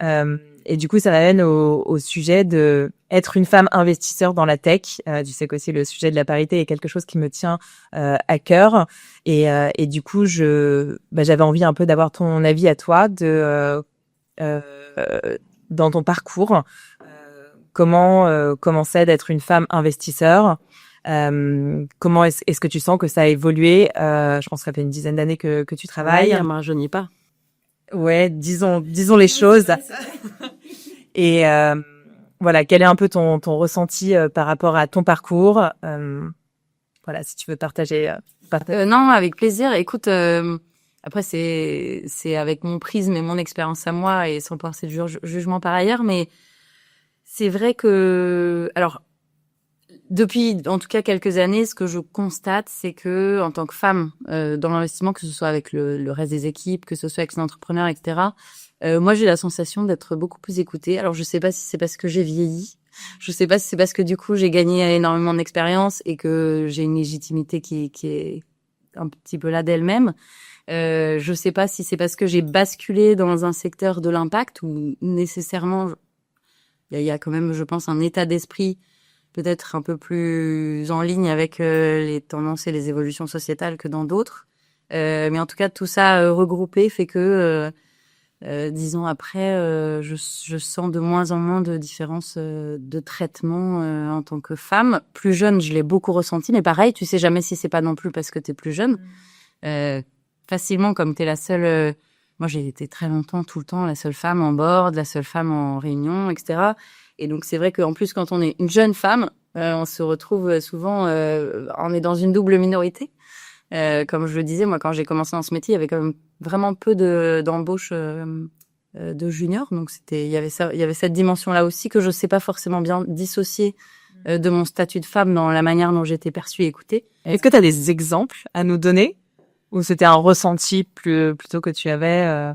Et du coup, ça m'amène au sujet de être une femme investisseur dans la tech. Tu sais qu'aussi le sujet de la parité est quelque chose qui me tient à cœur. Et du coup, j'avais envie un peu d'avoir ton avis à toi dans ton parcours. Comment c'est d'être une femme investisseur? Comment est-ce que tu sens que ça a évolué? Je pense que ça fait une dizaine d'années que tu travailles. Ouais, moi, je n'y pas. Ouais, disons les choses. Et voilà, quel est un peu ton ressenti par rapport à ton parcours? Voilà, si tu veux partager. Non, avec plaisir. Écoute, après c'est avec mon prisme et mon expérience à moi et sans porter de jugement par ailleurs, mais c'est vrai que alors. Depuis, en tout cas, quelques années, ce que je constate, c'est que, en tant que femme, dans l'investissement, que ce soit avec le reste des équipes, que ce soit avec les entrepreneurs, etc., moi, j'ai la sensation d'être beaucoup plus écoutée. Alors, je sais pas si c'est parce que j'ai vieilli. Je sais pas si c'est parce que, du coup, j'ai gagné énormément d'expérience et que j'ai une légitimité qui est un petit peu là d'elle-même. Je sais pas si c'est parce que j'ai basculé dans un secteur de l'impact où, nécessairement, il y a quand même, je pense, un état d'esprit peut-être un peu plus en ligne avec les tendances et les évolutions sociétales que dans d'autres. Mais en tout cas, tout ça regroupé fait que, 10 ans après, je sens de moins en moins de différences de traitement en tant que femme. Plus jeune, je l'ai beaucoup ressenti, mais pareil, tu sais jamais si c'est pas non plus parce que t'es plus jeune. Facilement, comme t'es la seule... moi, j'ai été très longtemps, tout le temps, la seule femme en board, la seule femme en réunion, etc. Et donc c'est vrai qu'en plus quand on est une jeune femme, on se retrouve souvent, on est dans une double minorité. Comme je le disais, moi quand j'ai commencé dans ce métier, il y avait quand même vraiment peu d'embauches de juniors, donc il y avait cette dimension-là aussi que je sais pas forcément bien dissocier de mon statut de femme dans la manière dont j'étais perçue et écoutée. Est-ce que tu as des exemples à nous donner ou c'était un ressenti plutôt que tu avais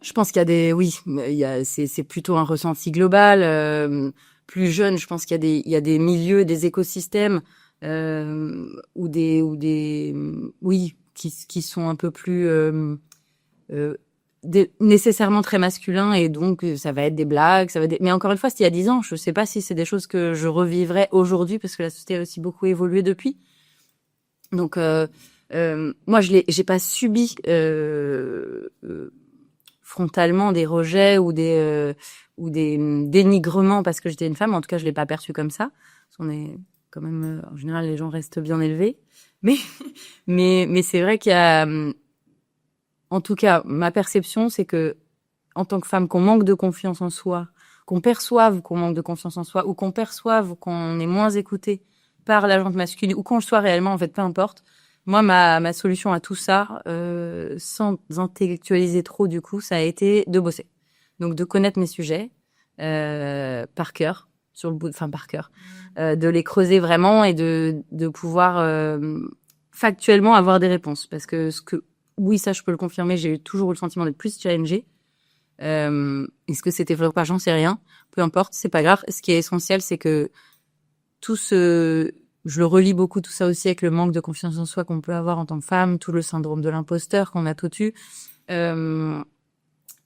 Je pense qu'il y a c'est plutôt un ressenti global. Plus jeune, je pense qu'il y a des milieux, des écosystèmes qui sont un peu plus nécessairement très masculins, et donc ça va être des blagues, mais encore une fois, c'était il y a 10 ans. Je sais pas si c'est des choses que je revivrais aujourd'hui parce que la société a aussi beaucoup évolué depuis. Donc moi j'ai pas subi frontalement des rejets ou des dénigrements parce que j'étais une femme. En tout cas, je l'ai pas perçu comme ça. Parce qu'on est quand même, en général, les gens restent bien élevés. Mais c'est vrai qu'il y a, en tout cas, ma perception, c'est que en tant que femme, qu'on manque de confiance en soi, qu'on perçoive qu'on manque de confiance en soi, ou qu'on perçoive qu'on est moins écouté par la gente masculine, ou qu'on le soit réellement, en fait, peu importe. Moi, ma solution à tout ça, sans intellectualiser trop, du coup, ça a été de bosser. Donc, de connaître mes sujets par cœur, de les creuser vraiment et de pouvoir factuellement avoir des réponses. Parce que oui, ça, je peux le confirmer, j'ai toujours eu le sentiment d'être plus challengée. Est-ce que c'était vrai ou pas, j'en sais rien. Peu importe, c'est pas grave. Ce qui est essentiel, c'est que je le relie beaucoup tout ça aussi avec le manque de confiance en soi qu'on peut avoir en tant que femme, tout le syndrome de l'imposteur qu'on a tout eu.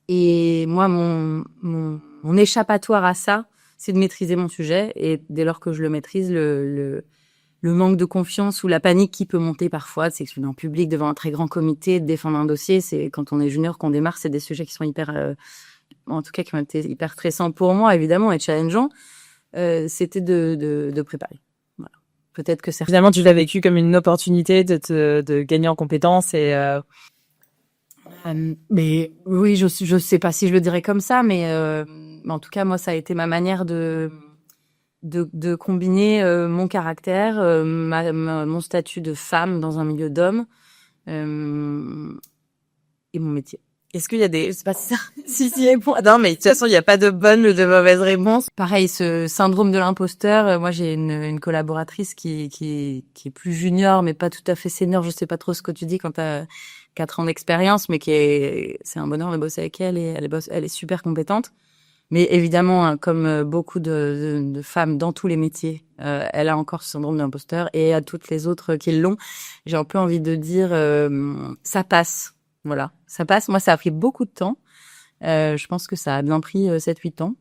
Et moi, mon échappatoire à ça, c'est de maîtriser mon sujet. Et dès lors que je le maîtrise, le manque de confiance ou la panique qui peut monter parfois, de s'exprimer en public devant un très grand comité, de défendre un dossier, c'est quand on est junior qu'on démarre, c'est des sujets qui sont en tout cas qui ont été hyper stressants pour moi, évidemment, et challengeants. C'était de préparer. Voilà. Peut-être que finalement tu l'as vécu comme une opportunité de gagner en compétences et mais oui, je sais pas si je le dirais comme ça, mais en tout cas moi ça a été ma manière de combiner mon caractère, mon statut de femme dans un milieu d'hommes et mon métier. Est-ce qu'il y a je sais pas si ça, non, mais de toute façon, il n'y a pas de bonne ou de mauvaise réponse. Pareil, ce syndrome de l'imposteur, moi, j'ai une collaboratrice qui est plus junior, mais pas tout à fait senior. Je sais pas trop ce que tu dis quand t'as 4 ans d'expérience, mais c'est un bonheur de bosser avec elle et elle est super compétente. Mais évidemment, hein, comme beaucoup de femmes dans tous les métiers, elle a encore ce syndrome de l'imposteur, et à toutes les autres qui l'ont, j'ai un peu envie de dire, ça passe. Voilà, ça passe. Moi, ça a pris beaucoup de temps. Je pense que ça a bien pris 7-8 ans.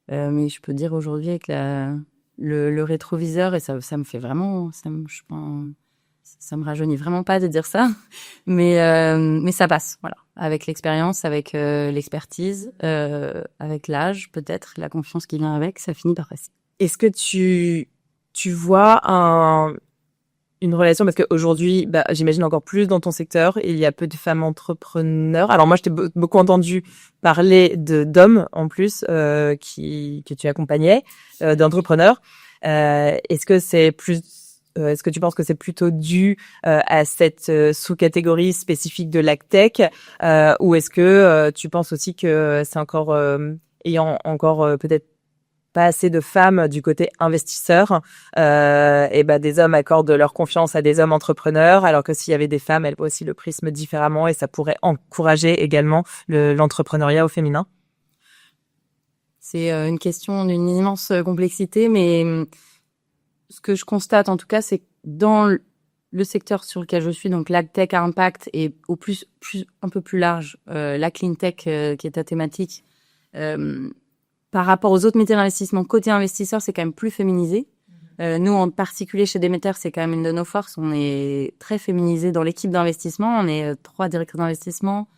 Mais je peux dire aujourd'hui avec le rétroviseur, et ça me fait vraiment, ça me rajeunit vraiment pas de dire ça. Mais ça passe, voilà. Avec l'expérience, avec l'expertise, avec l'âge, peut-être, la confiance qui vient avec, ça finit par passer. Est-ce que tu vois une relation, parce qu'aujourd'hui, j'imagine encore plus dans ton secteur, il y a peu de femmes entrepreneurs. Alors moi, je t'ai beaucoup entendu parler d'hommes en plus que tu accompagnais, d'entrepreneurs. Est-ce que tu penses que c'est plutôt dû à cette sous-catégorie spécifique de l'agtech, ou est-ce que tu penses aussi que c'est encore ayant encore peut-être pas assez de femmes du côté investisseur, et des hommes accordent leur confiance à des hommes entrepreneurs, alors que s'il y avait des femmes, elles voient aussi le prisme différemment et ça pourrait encourager également l'entrepreneuriat au féminin? C'est une question d'une immense complexité, mais ce que je constate en tout cas, c'est que dans le secteur sur lequel je suis, donc l'agtech à impact, et un peu plus large, la clean tech qui est ta thématique, par rapport aux autres métiers d'investissement, côté investisseur, c'est quand même plus féminisé. Nous, en particulier chez Demeter, c'est quand même une de nos forces. On est très féminisé dans l'équipe d'investissement. On est 3 directeurs d'investissement,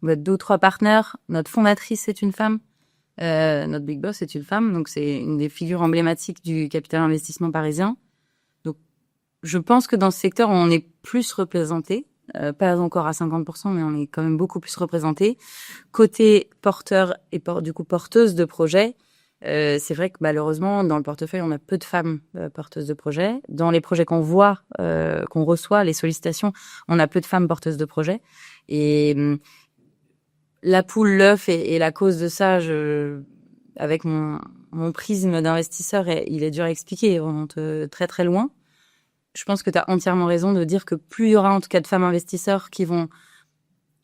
on va être 2 ou 3 partenaires. Notre fondatrice, c'est une femme. Notre big boss, c'est une femme. Donc, c'est une des figures emblématiques du capital investissement parisien. Donc, je pense que dans ce secteur, on est plus représenté. Pas encore à 50%, mais on est quand même beaucoup plus représenté. Côté porteur et du coup porteuse de projet, C'est vrai que malheureusement, dans le portefeuille, on a peu de femmes porteuses de projets. Dans les projets qu'on voit, qu'on reçoit, les sollicitations, on a peu de femmes porteuses de projets. Et la poule, l'œuf et la cause de ça, avec mon prisme d'investisseur, il est dur à expliquer, il remonte très très loin. Je pense que tu as entièrement raison de dire que plus il y aura en tout cas de femmes investisseurs qui vont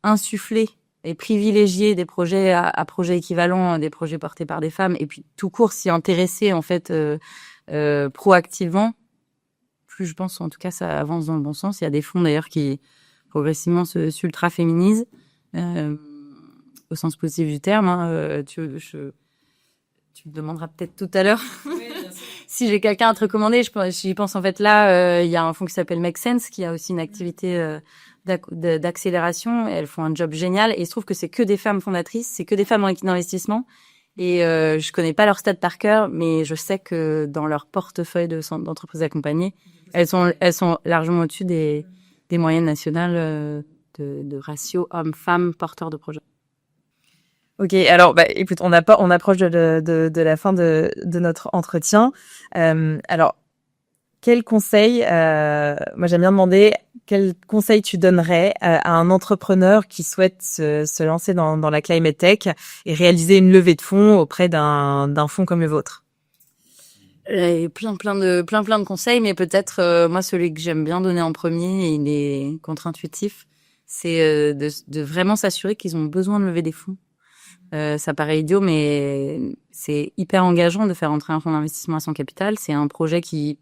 insuffler et privilégier des projets à projets équivalents, des projets portés par des femmes, et puis tout court s'y intéresser en fait proactivement, plus je pense en tout cas ça avance dans le bon sens. Il y a des fonds d'ailleurs qui progressivement s'ultra féminisent au sens positif du terme. Tu me demanderas peut-être tout à l'heure si j'ai quelqu'un à te recommander. J'y pense en fait là. Il y a un fonds qui s'appelle Make Sense qui a aussi une activité d'accélération. Elles font un job génial et il se trouve que c'est que des femmes fondatrices, c'est que des femmes en d'investissement. Et je connais pas leur stats par cœur, mais je sais que dans leur portefeuille d'entreprises accompagnées, elles sont largement au-dessus des moyennes nationales de ratio hommes-femmes porteurs de projets. Ok, alors écoute, on approche de la fin de notre entretien. Alors, quel conseil, moi j'aime bien demander, quel conseil tu donnerais à un entrepreneur qui souhaite se lancer dans la climate tech et réaliser une levée de fonds auprès d'un fonds comme le vôtre? Plein de conseils, mais peut-être moi celui que j'aime bien donner en premier, et il est contre-intuitif, c'est de vraiment s'assurer qu'ils ont besoin de lever des fonds. Ça paraît idiot, mais c'est hyper engageant de faire entrer un fonds d'investissement à son capital. C'est un projet qui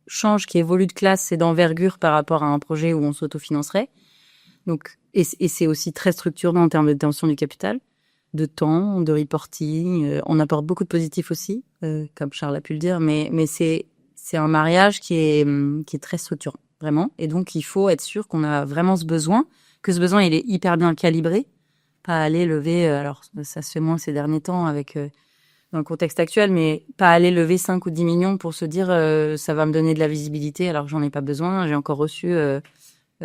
change, qui évolue de classe et d'envergure par rapport à un projet où on s'autofinancerait. Donc, et c'est aussi très structurant en termes de détention du capital, de temps, de reporting. On apporte beaucoup de positifs aussi, comme Charles a pu le dire, mais c'est un mariage qui est très structurant, vraiment. Et donc, il faut être sûr qu'on a vraiment ce besoin, que ce besoin, il est hyper bien calibré. Pas aller lever, alors ça se fait moins ces derniers temps avec dans le contexte actuel, mais pas aller lever 5 ou 10 millions pour se dire ça va me donner de la visibilité alors que j'en ai pas besoin. J'ai encore reçu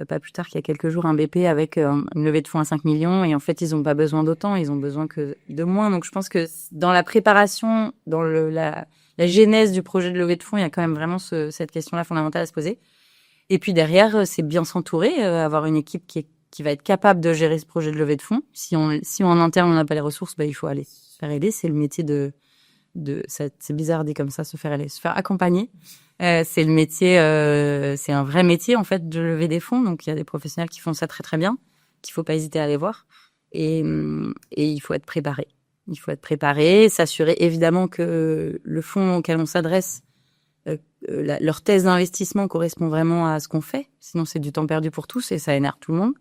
pas plus tard qu'il y a quelques jours un BP avec une levée de fonds à 5 millions et en fait ils ont pas besoin d'autant, ils ont besoin que de moins. Donc je pense que dans la préparation, dans la genèse du projet de levée de fonds, il y a quand même vraiment cette question-là fondamentale à se poser. Et puis derrière, c'est bien s'entourer, avoir une équipe qui va être capable de gérer ce projet de levée de fonds. Si en interne on n'a pas les ressources, il faut aller se faire aider. C'est le métier c'est bizarre dit comme ça, se faire aider, se faire accompagner. C'est le métier, c'est un vrai métier en fait de lever des fonds. Donc il y a des professionnels qui font ça très très bien, qu'il faut pas hésiter à aller voir. Et il faut être préparé. Il faut être préparé, s'assurer évidemment que le fonds auquel on s'adresse, leur thèse d'investissement correspond vraiment à ce qu'on fait. Sinon c'est du temps perdu pour tous et ça énerve tout le monde.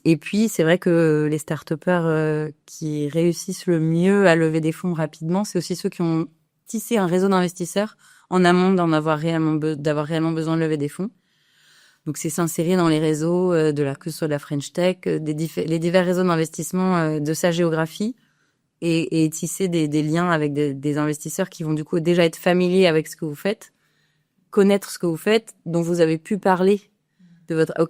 Et puis c'est vrai que les start-upers qui réussissent le mieux à lever des fonds rapidement, c'est aussi ceux qui ont tissé un réseau d'investisseurs en amont d'avoir réellement besoin de lever des fonds. Donc c'est s'insérer dans les réseaux que ce soit de la French Tech, les divers réseaux d'investissement de sa géographie et tisser des liens avec des investisseurs qui vont du coup déjà être familiers avec ce que vous faites, connaître ce que vous faites, dont vous avez pu parler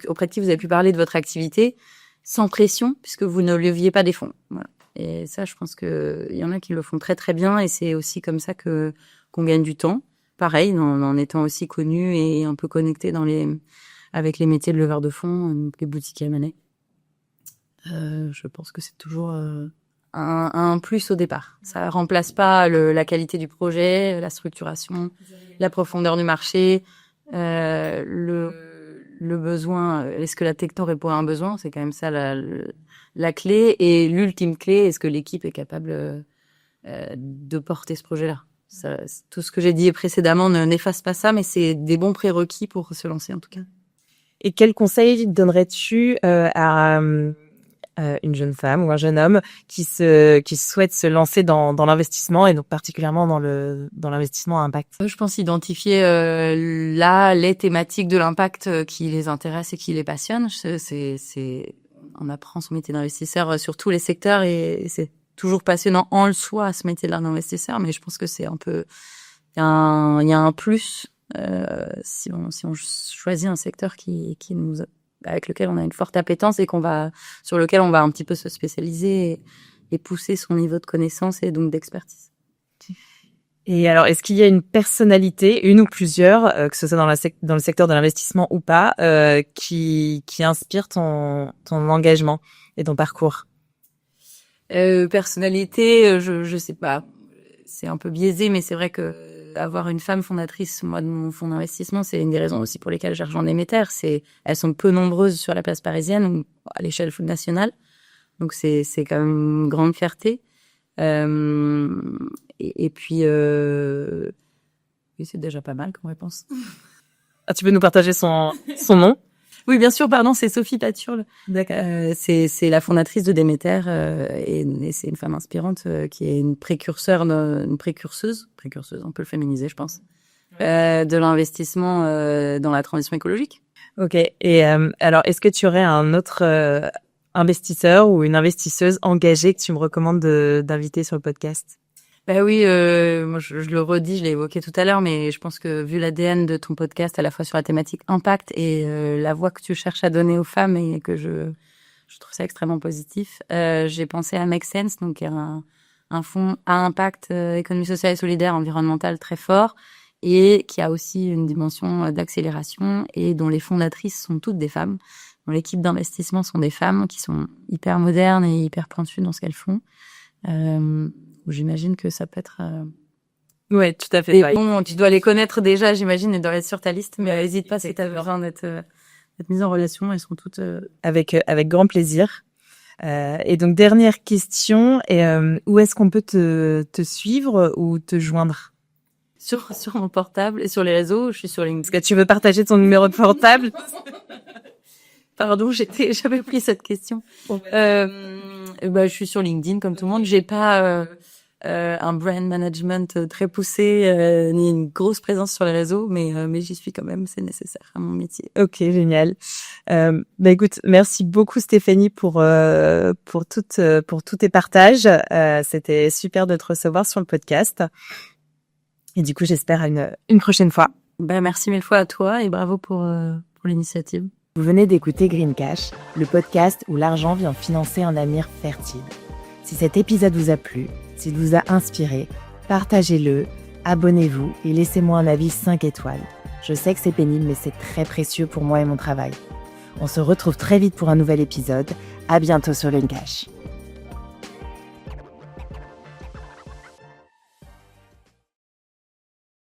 auprès de qui vous avez pu parler de votre activité sans pression puisque vous ne leviez pas des fonds. Voilà. Et ça, je pense que il y en a qui le font très très bien et c'est aussi comme ça qu'on gagne du temps. Pareil, en étant aussi connu et un peu connecté avec les métiers de leveur de fonds, les boutiques M&A. Je pense que c'est toujours un plus au départ. Ça remplace pas la qualité du projet, la structuration, la profondeur du marché, le besoin. Est-ce que la techno répond à un besoin? C'est quand même ça la clé. Et l'ultime clé, est-ce que l'équipe est capable de porter ce projet-là? Tout ce que j'ai dit précédemment n'efface pas ça, mais c'est des bons prérequis pour se lancer en tout cas. Et quel conseil donnerais-tu à une jeune femme ou un jeune homme qui souhaite se lancer dans l'investissement et donc particulièrement dans l'investissement à impact? Je pense identifier les thématiques de l'impact qui les intéressent et qui les passionnent. On apprend son métier d'investisseur sur tous les secteurs et c'est toujours passionnant en soi ce métier d'investisseur, mais je pense que c'est un peu il y a un plus si on choisit un secteur avec lequel on a une forte appétence et sur lequel on va un petit peu se spécialiser pousser son niveau de connaissance et donc d'expertise. Et alors, est-ce qu'il y a une personnalité, une ou plusieurs, que ce soit dans le secteur de l'investissement ou pas, qui inspire ton engagement et ton parcours? Personnalité, je sais pas. C'est un peu biaisé, mais c'est vrai que avoir une femme fondatrice, moi, de mon fonds d'investissement, c'est une des raisons aussi pour lesquelles j'ai rejoint Demeter. Elles sont peu nombreuses sur la place parisienne ou à l'échelle nationale. Donc, c'est quand même une grande fierté. Et puis, oui, c'est déjà pas mal comme réponse. Ah, tu peux nous partager son nom? Oui, bien sûr, pardon, c'est Sophie Paturle. D'accord. C'est la fondatrice de Demeter et c'est une femme inspirante qui est une précurseuse, on peut le féminiser, je pense, de l'investissement dans la transition écologique. Ok. Et alors, est-ce que tu aurais un autre investisseur ou une investisseuse engagée que tu me recommandes d'inviter sur le podcast? Ben oui, moi je le redis, je l'ai évoqué tout à l'heure, mais je pense que vu l'ADN de ton podcast, à la fois sur la thématique impact et la voix que tu cherches à donner aux femmes, et que je trouve ça extrêmement positif, j'ai pensé à Make Sense, donc qui est un fonds à impact économie sociale et solidaire, environnementale très fort, et qui a aussi une dimension d'accélération et dont les fondatrices sont toutes des femmes, dont l'équipe d'investissement sont des femmes qui sont hyper modernes et hyper pointues dans ce qu'elles font. J'imagine que ça peut être... Ouais, tout à fait. Et bon, tu dois les connaître déjà, j'imagine, et doivent être sur ta liste, mais n'hésite pas si tu as besoin d'être mise en relation. Elles sont toutes... Avec grand plaisir. Et donc, dernière question, où est-ce qu'on peut te suivre ou te joindre? Sur mon portable et sur les réseaux, je suis sur LinkedIn. Est-ce que tu veux partager ton numéro de portable? Pardon, j'avais pris cette question. Je suis sur LinkedIn comme tout le monde. J'ai pas un brand management très poussé ni une grosse présence sur les réseaux, mais j'y suis quand même. C'est nécessaire à mon métier. Ok, génial. Écoute, merci beaucoup Stéphanie pour tous tes partages. C'était super de te recevoir sur le podcast. Et du coup, j'espère à une prochaine fois. Merci mille fois à toi et bravo pour l'initiative. Vous venez d'écouter Green Cash, le podcast où l'argent vient financer un avenir fertile. Si cet épisode vous a plu, s'il vous a inspiré, partagez-le, abonnez-vous et laissez-moi un avis 5 étoiles. Je sais que c'est pénible, mais c'est très précieux pour moi et mon travail. On se retrouve très vite pour un nouvel épisode. À bientôt sur Green Cash.